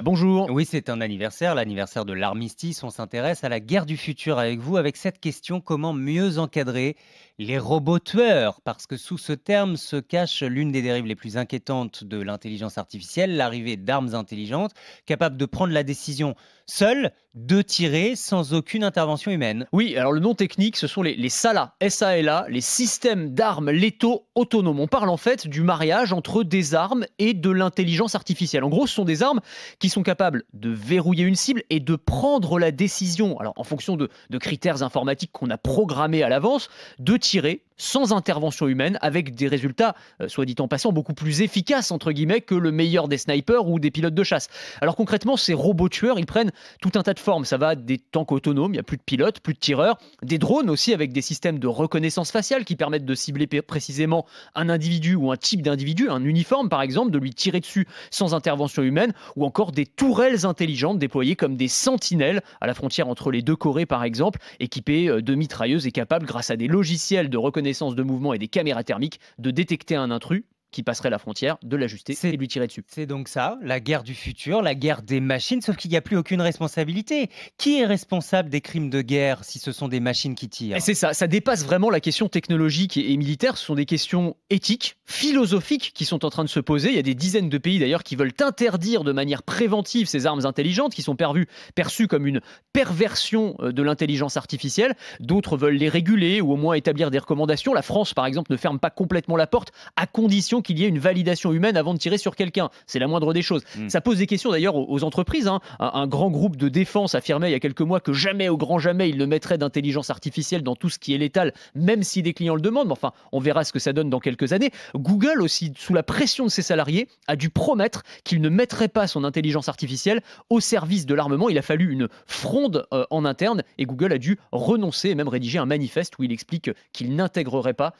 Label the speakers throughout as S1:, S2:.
S1: Bonjour.
S2: Oui, c'est un anniversaire, l'anniversaire de l'armistice. On s'intéresse à la guerre du futur avec vous, avec cette question, comment mieux encadrer les robots tueurs? Parce que sous ce terme se cache l'une des dérives les plus inquiétantes de l'intelligence artificielle, l'arrivée d'armes intelligentes capables de prendre la décision seules, de tirer sans aucune intervention humaine.
S1: Oui, alors le nom technique, ce sont les SALA, S-A-L-A, les systèmes d'armes létaux autonomes. On parle en fait du mariage entre des armes et de l'intelligence artificielle. En gros, ce sont des armes qui sont capables de verrouiller une cible et de prendre la décision, alors en fonction de critères informatiques qu'on a programmés à l'avance, de tirer sans intervention humaine, avec des résultats, soit dit en passant, beaucoup plus efficaces, entre guillemets, que le meilleur des snipers ou des pilotes de chasse. Alors concrètement, ces robots tueurs, ils prennent tout un tas de formes. Ça va des tanks autonomes, il n'y a plus de pilotes, plus de tireurs, des drones aussi avec des systèmes de reconnaissance faciale qui permettent de cibler précisément un individu ou un type d'individu, un uniforme par exemple, de lui tirer dessus sans intervention humaine, ou encore des tourelles intelligentes déployées comme des sentinelles à la frontière entre les deux Corées par exemple, équipées de mitrailleuses et capables, grâce à des logiciels de reconnaissance de mouvement et des caméras thermiques, de détecter un intrus qui passerait la frontière, de l'ajuster et
S2: C'est
S1: de lui tirer dessus.
S2: c'est donc ça, la guerre du futur, la guerre des machines, sauf qu'il n'y a plus aucune responsabilité. Qui est responsable des crimes de guerre si ce sont des machines qui
S1: Et
S2: tirent?
S1: c'est ça, ça dépasse vraiment la question technologique et militaire. Ce sont des questions éthiques, philosophiques qui sont en train de se poser. Il y a des dizaines de pays d'ailleurs qui veulent interdire de manière préventive ces armes intelligentes qui sont perçues comme une perversion de l'intelligence artificielle. D'autres veulent les réguler ou au moins établir des recommandations. La France, par exemple, ne ferme pas complètement la porte à condition qu'il y ait une validation humaine avant de tirer sur quelqu'un. C'est la moindre des choses.
S2: Hmm.
S1: Ça pose des questions d'ailleurs aux entreprises, hein. Un grand groupe de défense affirmait il y a quelques mois que jamais, au grand jamais, il ne mettrait d'intelligence artificielle dans tout ce qui est létal, même si des clients le demandent. Mais enfin, on verra ce que ça donne dans quelques années. Google aussi, sous la pression de ses salariés, a dû promettre qu'il ne mettrait pas son intelligence artificielle au service de l'armement. Il a fallu une fronde en interne et Google a dû renoncer et même rédiger un manifeste où il explique qu'il n'intégrerait pas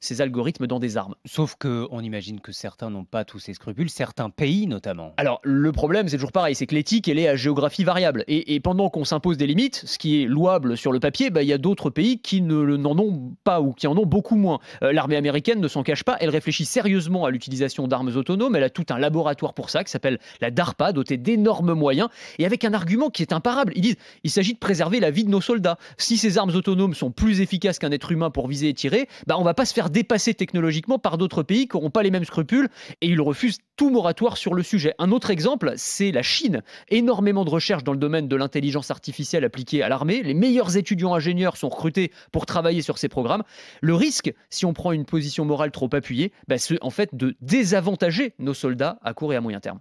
S1: ses algorithmes dans des armes.
S2: Sauf qu'on imagine que certains n'ont pas tous ces scrupules, certains pays notamment.
S1: Alors, le problème, c'est toujours pareil, c'est que l'éthique, elle est à géographie variable. Et pendant qu'on s'impose des limites, ce qui est louable sur le papier, il y a d'autres pays qui n'en ont pas ou qui en ont beaucoup moins. L'armée américaine ne s'en cache pas, elle réfléchit sérieusement à l'utilisation d'armes autonomes, elle a tout un laboratoire pour ça, qui s'appelle la DARPA, doté d'énormes moyens, et avec un argument qui est imparable. Ils disent, il s'agit de préserver la vie de nos soldats. Si ces armes autonomes sont plus efficaces qu'un être humain pour viser et tirer, on va pas se faire dépasser technologiquement par d'autres pays qui n'auront pas les mêmes scrupules, et ils refusent tout moratoire sur le sujet. Un autre exemple, c'est la Chine. Énormément de recherches dans le domaine de l'intelligence artificielle appliquée à l'armée. Les meilleurs étudiants ingénieurs sont recrutés pour travailler sur ces programmes. Le risque, si on prend une position morale trop appuyée, c'est en fait de désavantager nos soldats à court et à moyen terme.